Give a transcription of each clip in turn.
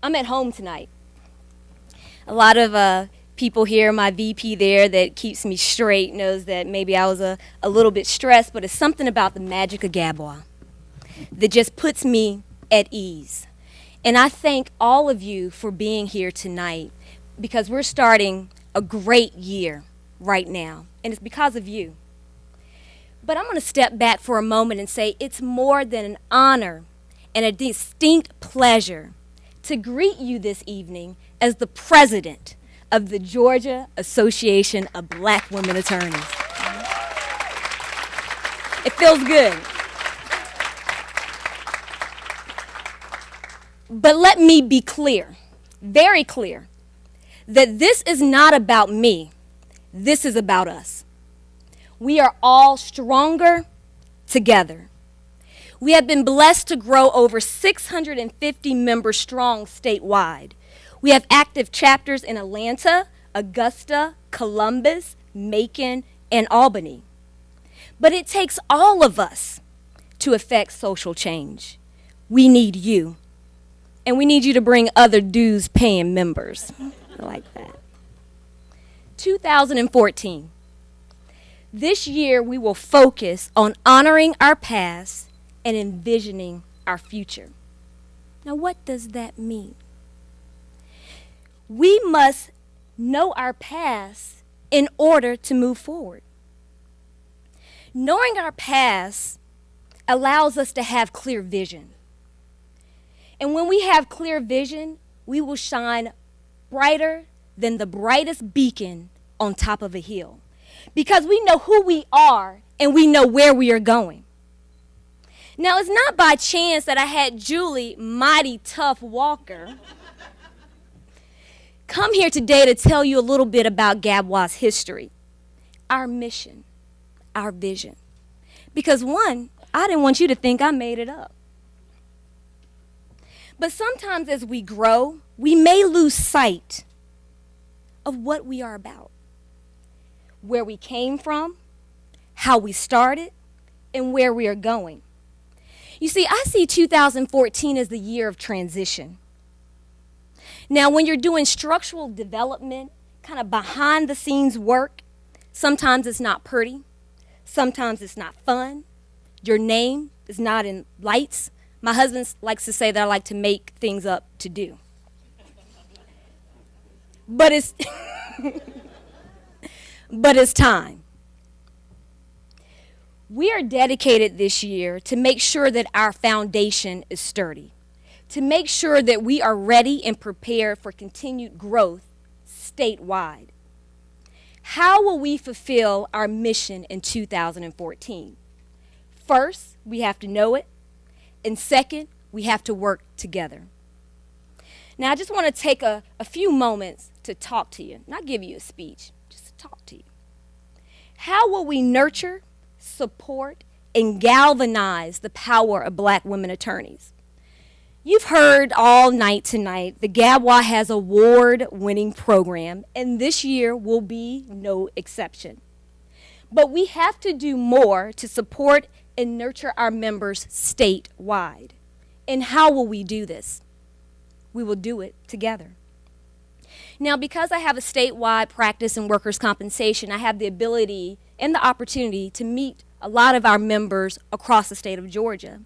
I'm at home tonight. A lot of people here, my VP there that keeps me straight, knows that maybe I was a little bit stressed, but it's something about the magic of Gabois that just puts me at ease. And I thank all of you for being here tonight because we're starting a great year right now, and it's because of you. But I'm going to step back for a moment and say it's more than an honor and a distinct pleasure to greet you this evening as the president of the Georgia Association of Black Women Attorneys. It feels good. But let me be clear, very clear, that this is not about me. This is about us. We are all stronger together. We have been blessed to grow over 650 members strong statewide. We have active chapters in Atlanta, Augusta, Columbus, Macon, and Albany. But it takes all of us to affect social change. We need you. And we need you to bring other dues-paying members. I like that. 2014. This year, we will focus on honoring our past and envisioning our future. Now, what does that mean? We must know our past in order to move forward. Knowing our past allows us to have clear vision. And when we have clear vision, we will shine brighter than the brightest beacon on top of a hill. Because we know who we are and we know where we are going. Now, it's not by chance that I had Julie Mighty Tough Walker come here today to tell you a little bit about Gabois' history, our mission, our vision. Because one, I didn't want you to think I made it up. But sometimes as we grow, we may lose sight of what we are about, where we came from, how we started, and where we are going. You see, I see 2014 as the year of transition. Now, when you're doing structural development, kind of behind the scenes work, sometimes it's not pretty, sometimes it's not fun, your name is not in lights. My husband likes to say that I like to make things up to do. But it's but it's time. We are dedicated this year to make sure that our foundation is sturdy, to make sure that we are ready and prepared for continued growth statewide. How will we fulfill our mission in 2014? First, we have to know it. And second, we have to work together. Now, I just want to take a few moments to talk to you, not give you a speech, just to talk to you. How will we nurture, support, and galvanize the power of Black women attorneys? You've heard all night tonight the Gabois has award-winning program, and this year will be no exception. But we have to do more to support and nurture our members statewide. And how will we do this? We will do it together. Now, because I have a statewide practice in workers' compensation, I have the ability and the opportunity to meet a lot of our members across the state of Georgia.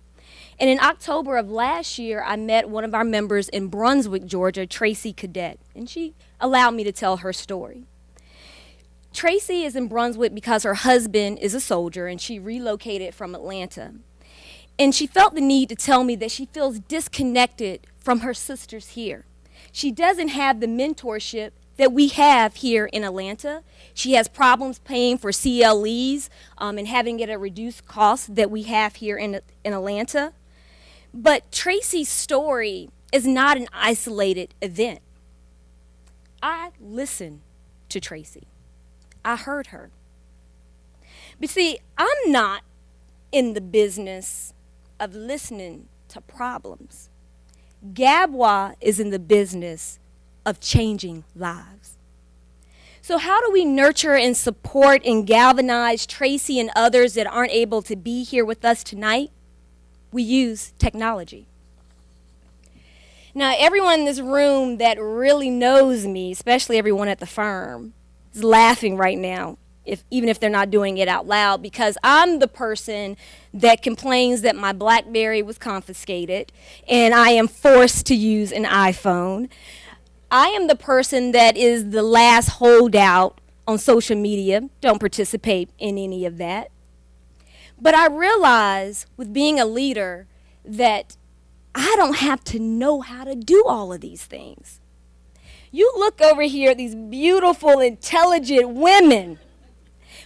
And in October of last year, I met one of our members in Brunswick, Georgia, Tracy Cadet, and she allowed me to tell her story. Tracy is in Brunswick because her husband is a soldier and she relocated from Atlanta. And she felt the need to tell me that she feels disconnected from her sisters here. She doesn't have the mentorship that we have here in Atlanta. She has problems paying for CLEs and having it at a reduced cost that we have here in Atlanta. But Tracy's story is not an isolated event. I listened to Tracy. I heard her. But see, I'm not in the business of listening to problems. Gabois is in the business of changing lives. So how do we nurture and support and galvanize Tracy and others that aren't able to be here with us tonight? We use technology. Now, everyone in this room that really knows me, especially everyone at the firm, is laughing right now, even if they're not doing it out loud, because I'm the person that complains that my BlackBerry was confiscated and I am forced to use an iPhone. I am the person that is the last holdout on social media. Don't participate in any of that. But I realize with being a leader that I don't have to know how to do all of these things. You look over here at these beautiful, intelligent women.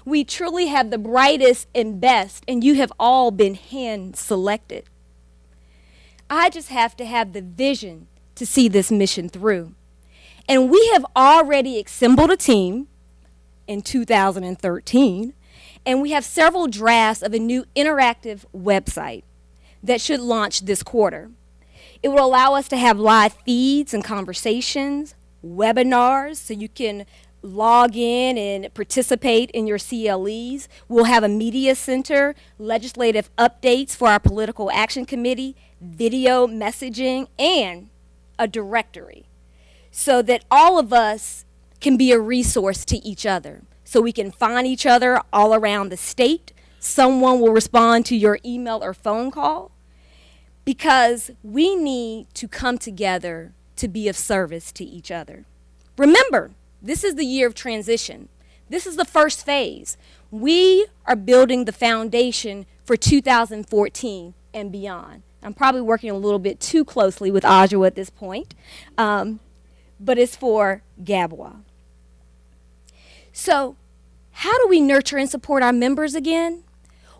We truly have the brightest and best, and you have all been hand selected. I just have to have the vision to see this mission through. And we have already assembled a team in 2013, and we have several drafts of a new interactive website that should launch this quarter. It will allow us to have live feeds and conversations, webinars, so you can log in and participate in your CLEs. We'll have a media center, legislative updates for our political action committee, video messaging, and a directory so that all of us can be a resource to each other. So we can find each other all around the state. Someone will respond to your email or phone call, because we need to come together to be of service to each other. Remember, this is the year of transition. This is the first phase. We are building the foundation for 2014 and beyond. I'm probably working a little bit too closely with Adjoa at this point, but it's for Gabbwa. So how do we nurture and support our members again?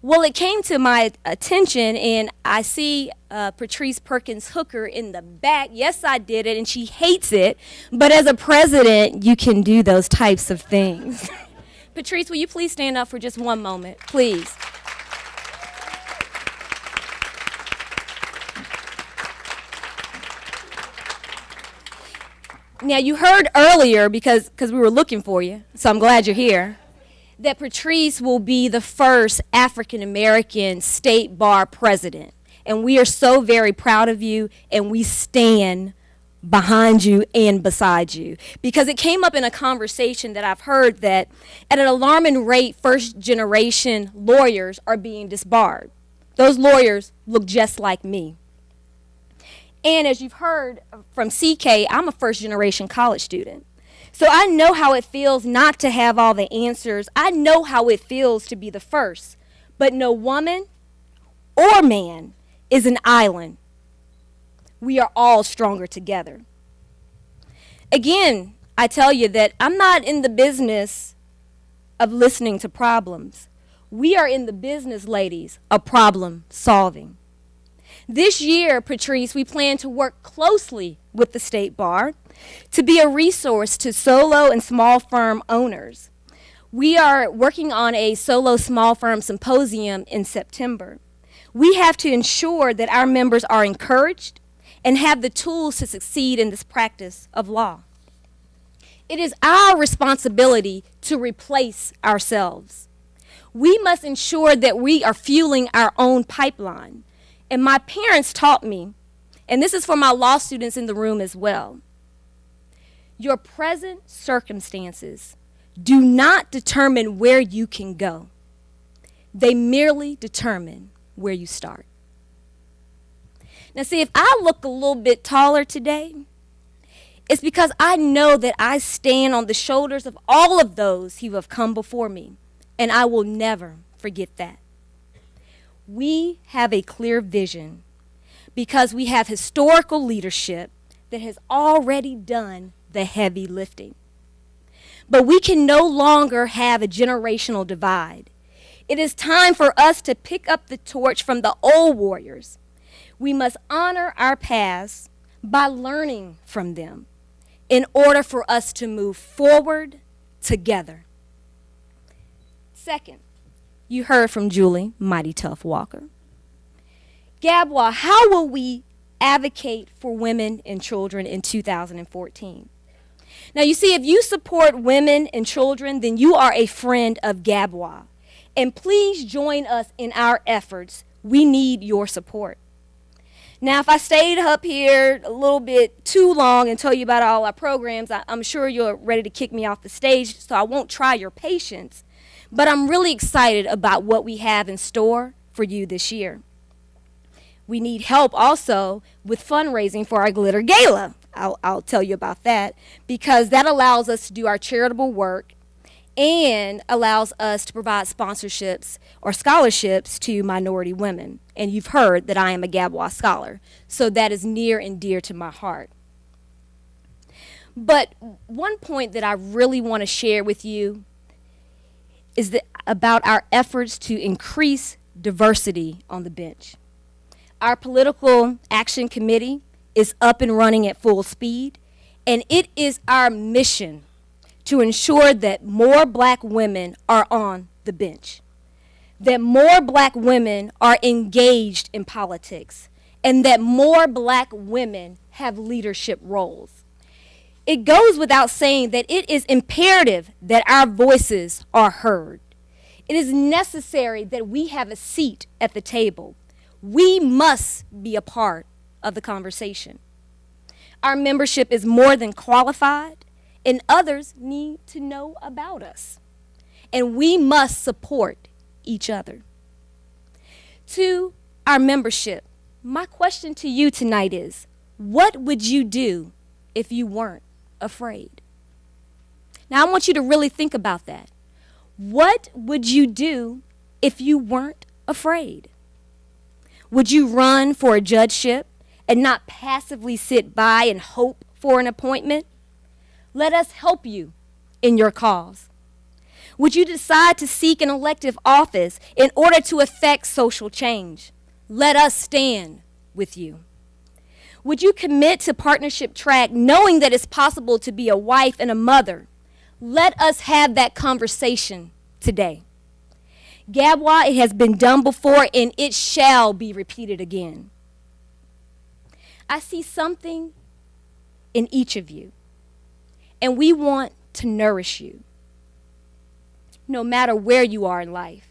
Well, it came to my attention, and I see Patrice Perkins Hooker in the back. Yes, I did it, and she hates it. But as a president, you can do those types of things. Patrice, will you please stand up for just one moment, please? Now, you heard earlier, because we were looking for you, so I'm glad you're here, that Patrice will be the first African-American state bar president. And we are so very proud of you, and we stand behind you and beside you. Because it came up in a conversation that I've heard that at an alarming rate, first-generation lawyers are being disbarred. Those lawyers look just like me. And as you've heard from CK, I'm a first-generation college student. So I know how it feels not to have all the answers. I know how it feels to be the first. But no woman or man is an island. We are all stronger together. Again, I tell you that I'm not in the business of listening to problems. We are in the business, ladies, of problem solving. This year, Patrice, we plan to work closely with the State Bar to be a resource to solo and small firm owners. We are working on a solo small firm symposium in September. We have to ensure that our members are encouraged and have the tools to succeed in this practice of law. It is our responsibility to replace ourselves. We must ensure that we are fueling our own pipeline. And my parents taught me, and this is for my law students in the room as well, your present circumstances do not determine where you can go. They merely determine where you start. Now see, if I look a little bit taller today, it's because I know that I stand on the shoulders of all of those who have come before me, and I will never forget that. We have a clear vision because we have historical leadership that has already done the heavy lifting. But we can no longer have a generational divide. It is time for us to pick up the torch from the old warriors. We must honor our past by learning from them in order for us to move forward together. Second, you heard from Julie Mighty Tough Walker. Gabbwa, how will we advocate for women and children in 2014? Now, you see, if you support women and children, then you are a friend of Gabbwa. And please join us in our efforts. We need your support. Now, if I stayed up here a little bit too long and told you about all our programs, I'm sure you're ready to kick me off the stage, so I won't try your patience. But I'm really excited about what we have in store for you this year. We need help also with fundraising for our Glitter Gala. I'll tell you about that, because that allows us to do our charitable work and allows us to provide sponsorships or scholarships to minority women. And you've heard that I am a Gadwa scholar, so that is near and dear to my heart. But one point that I really want to share with you is about our efforts to increase diversity on the bench. Our political action committee is up and running at full speed, and it is our mission to ensure that more black women are on the bench, that more black women are engaged in politics, and that more black women have leadership roles. It goes without saying that it is imperative that our voices are heard. It is necessary that we have a seat at the table. We must be a part of the conversation. Our membership is more than qualified, and others need to know about us. And we must support each other. To our membership, my question to you tonight is, what would you do if you weren't afraid? Now, I want you to really think about that. What would you do if you weren't afraid? Would you run for a judgeship and not passively sit by and hope for an appointment? Let us help you in your cause. Would you decide to seek an elective office in order to effect social change? Let us stand with you. Would you commit to partnership track knowing that it's possible to be a wife and a mother? Let us have that conversation today. Gadwa, it has been done before and it shall be repeated again. I see something in each of you, and we want to nourish you, no matter where you are in life.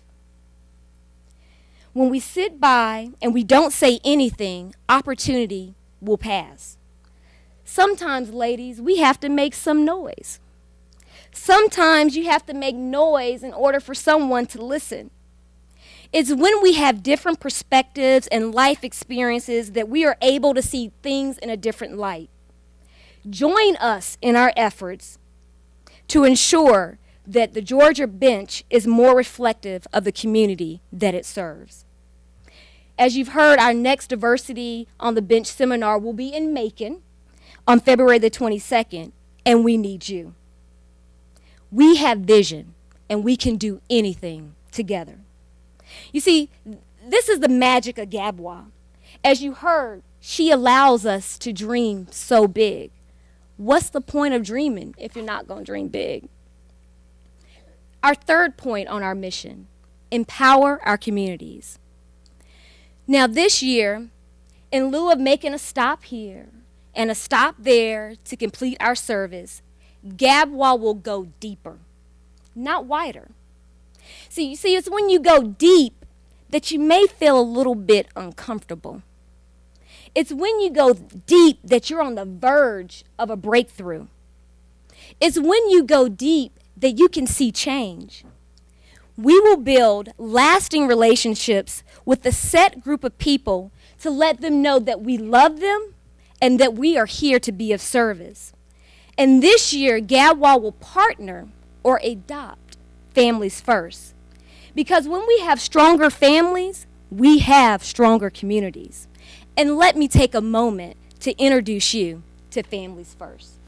When we sit by and we don't say anything, opportunity will pass. Sometimes, ladies, we have to make some noise. Sometimes you have to make noise in order for someone to listen. It's when we have different perspectives and life experiences that we are able to see things in a different light. Join us in our efforts to ensure that the Georgia bench is more reflective of the community that it serves. As you've heard, our next Diversity on the Bench seminar will be in Macon on February the 22nd, and we need you. We have vision, and we can do anything together. You see, this is the magic of Gadwa. As you heard, she allows us to dream so big. What's the point of dreaming if you're not going to dream big? Our third point on our mission, empower our communities. Now this year, in lieu of making a stop here and a stop there to complete our service, Gadwa will go deeper, not wider. See, it's when you go deep that you may feel a little bit uncomfortable. It's when you go deep that you're on the verge of a breakthrough. It's when you go deep that you can see change. We will build lasting relationships with a set group of people to let them know that we love them and that we are here to be of service. And this year, Gadwa will partner or adopt Families First. Because when we have stronger families, we have stronger communities. And let me take a moment to introduce you to Families First.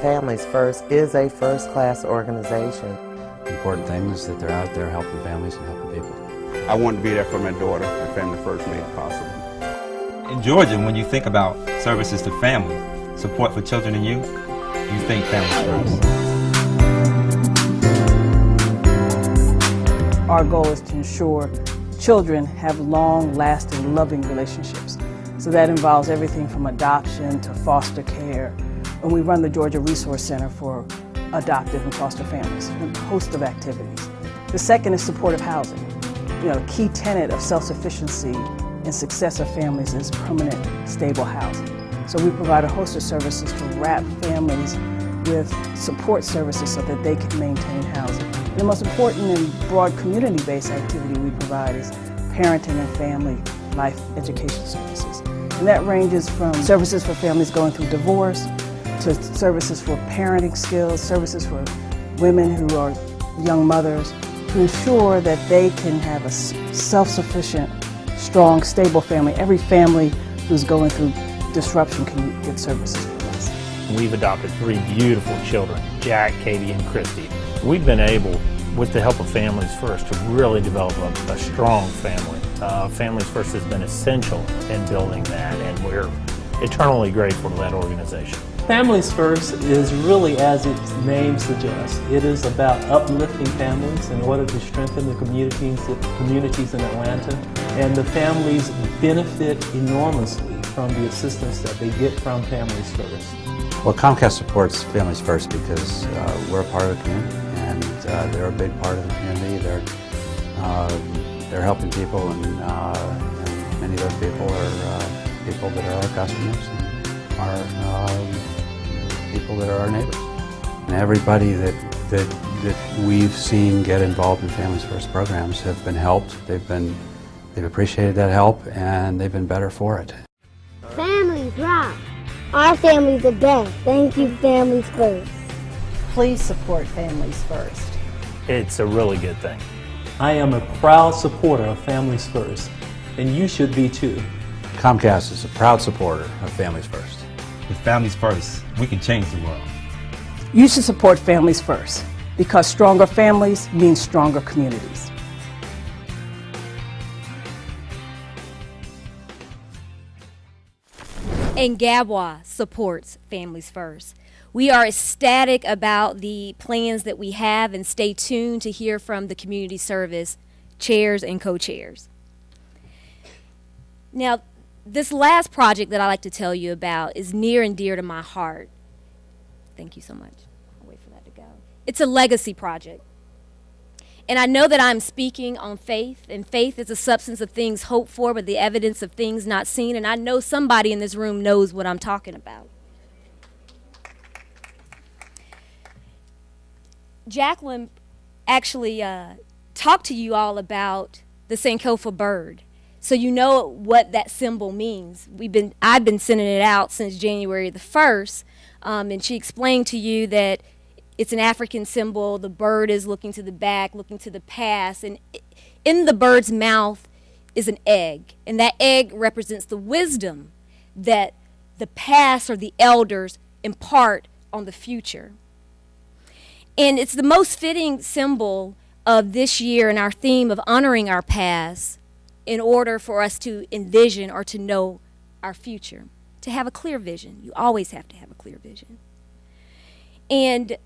Families First is a first-class organization. The important thing is that they're out there helping families and helping people. I wanted to be there for my daughter, and Family First made it possible. In Georgia, when you think about services to families, support for children and youth, you think Families First. Our goal is to ensure children have long-lasting, loving relationships. So that involves everything from adoption to foster care. And we run the Georgia Resource Center for adoptive and foster families, and a host of activities. The second is supportive housing. You know, a key tenet of self-sufficiency and success of families is permanent, stable housing. So we provide a host of services to wrap families with support services so that they can maintain housing. And the most important and broad community-based activity we provide is parenting and family life education services. And that ranges from services for families going through divorce, to services for parenting skills, services for women who are young mothers, to ensure that they can have a self-sufficient, strong, stable family. Every family who's going through disruption can get services from us. We've adopted 3 beautiful children, Jack, Katie, and Christy. We've been able, with the help of Families First, to really develop a strong family. Families First has been essential in building that, and we're eternally grateful to that organization. Families First is really, as its name suggests, it is about uplifting families in order to strengthen the communities in Atlanta. And the families benefit enormously from the assistance that they get from Families First. Well, Comcast supports Families First because we're a part of the community, and they're a big part of the community. They're helping people, and many of those people are people that are our customers and are people that are our neighbors. And everybody that we've seen get involved in Families First programs have been helped. They've appreciated that help, and they've been better for it. Families rock. Our family's the best. Thank you, Families First. Please support Families First. It's a really good thing. I am a proud supporter of Families First, and you should be too. Comcast is a proud supporter of Families First. With Families First, we can change the world. You should support Families First, because stronger families mean stronger communities. And Gadwa supports Families First. We are ecstatic about the plans that we have, and stay tuned to hear from the community service chairs and co-chairs. Now, this last project that I like to tell you about is near and dear to my heart. Thank you so much. I'll wait for that to go. It's a legacy project. And I know that I'm speaking on faith, and faith is the substance of things hoped for, but the evidence of things not seen. And I know somebody in this room knows what I'm talking about. Jacqueline actually talked to you all about the Sankofa bird, so you know what that symbol means. I've been sending it out since January the 1st, and she explained to you that it's an African symbol. The bird is looking to the back, looking to the past, and in the bird's mouth is an egg, and that egg represents the wisdom that the past or the elders impart on the future. And it's the most fitting symbol of this year and our theme of honoring our past in order for us to envision or to know our future, to have a clear vision. You always have to have a clear vision. And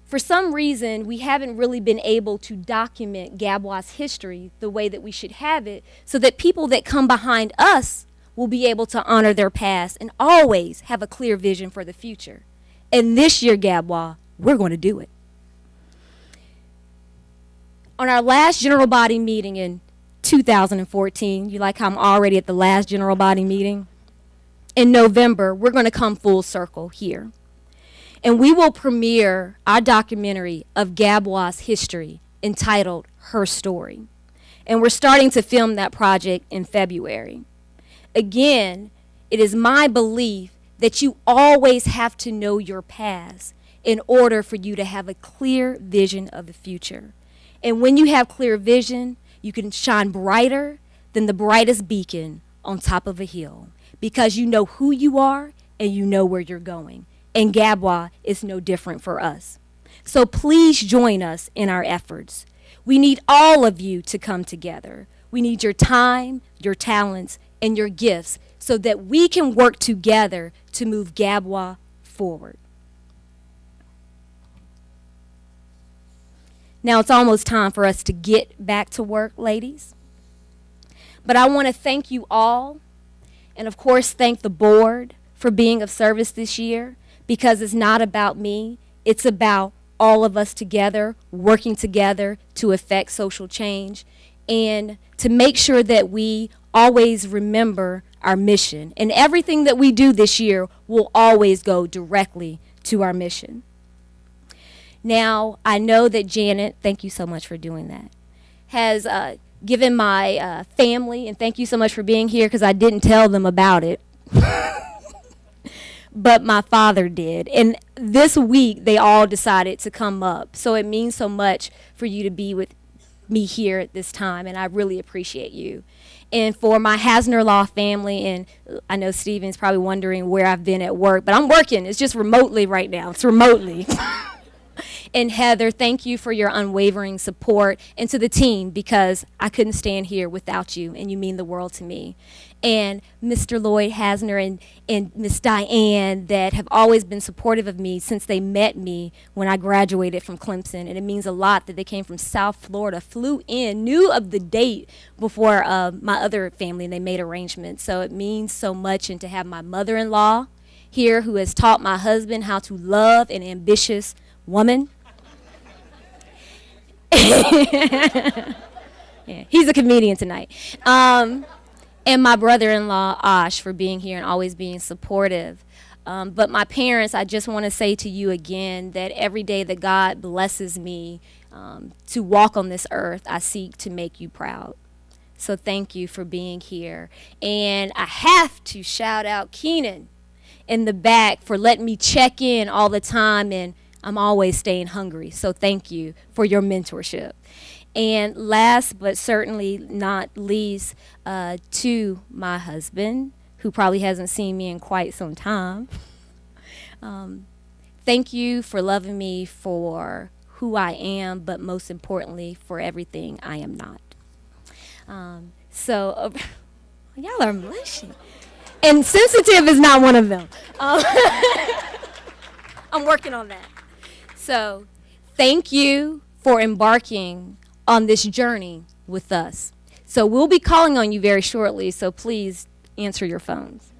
for some reason, we haven't really been able to document Gadwa's history the way that we should have it, so that people that come behind us will be able to honor their past and always have a clear vision for the future. And this year, Gadwa, we're going to do it. On our last general body meeting in 2014, you like how I'm already at the last general body meeting? In November, we're going to come full circle here. And we will premiere our documentary of Gadwa's history entitled Her Story. And we're starting to film that project in February. Again, it is my belief that you always have to know your past in order for you to have a clear vision of the future. And when you have clear vision, you can shine brighter than the brightest beacon on top of a hill, because you know who you are and you know where you're going. And Gadwa is no different for us. So please join us in our efforts. We need all of you to come together. We need your time, your talents, and your gifts so that we can work together to move Gadwa forward. Now it's almost time for us to get back to work, ladies. But I want to thank you all, and of course thank the board for being of service this year, because it's not about me, it's about all of us together, working together to effect social change. and to make sure that we always remember our mission. And everything that we do this year will always go directly to our mission. Now, I know that Janet, thank you so much for doing that, has given my family, and thank you so much for being here because I didn't tell them about it, but my father did. And this week, they all decided to come up. So it means so much for you to be with me here at this time, and I really appreciate you. And for my Hasner Law family, and I know Stephen's probably wondering where I've been at work, but I'm working. It's just remotely right now. It's remotely. And Heather, thank you for your unwavering support, and to the team, because I couldn't stand here without you, and you mean the world to me. And Mr. Lloyd Hasner and Miss Diane, that have always been supportive of me since they met me when I graduated from Clemson. And it means a lot that they came from South Florida, flew in, knew of the date before my other family, and they made arrangements. So it means so much. And to have my mother-in-law here, who has taught my husband how to love an ambitious woman. Yeah, he's a comedian tonight. And my brother-in-law, Ash, for being here and always being supportive. But my parents, I just want to say to you again that every day that God blesses me to walk on this earth, I seek to make you proud. So thank you for being here. And I have to shout out Keenan in the back for letting me check in all the time, and I'm always staying hungry. So thank you for your mentorship. And last but certainly not least, to my husband, who probably hasn't seen me in quite some time. Thank you for loving me for who I am, but most importantly, for everything I am not. Y'all are blushing. And sensitive is not one of them. I'm working on that. So thank you for embarking on this journey with us. So we'll be calling on you very shortly, so please answer your phones.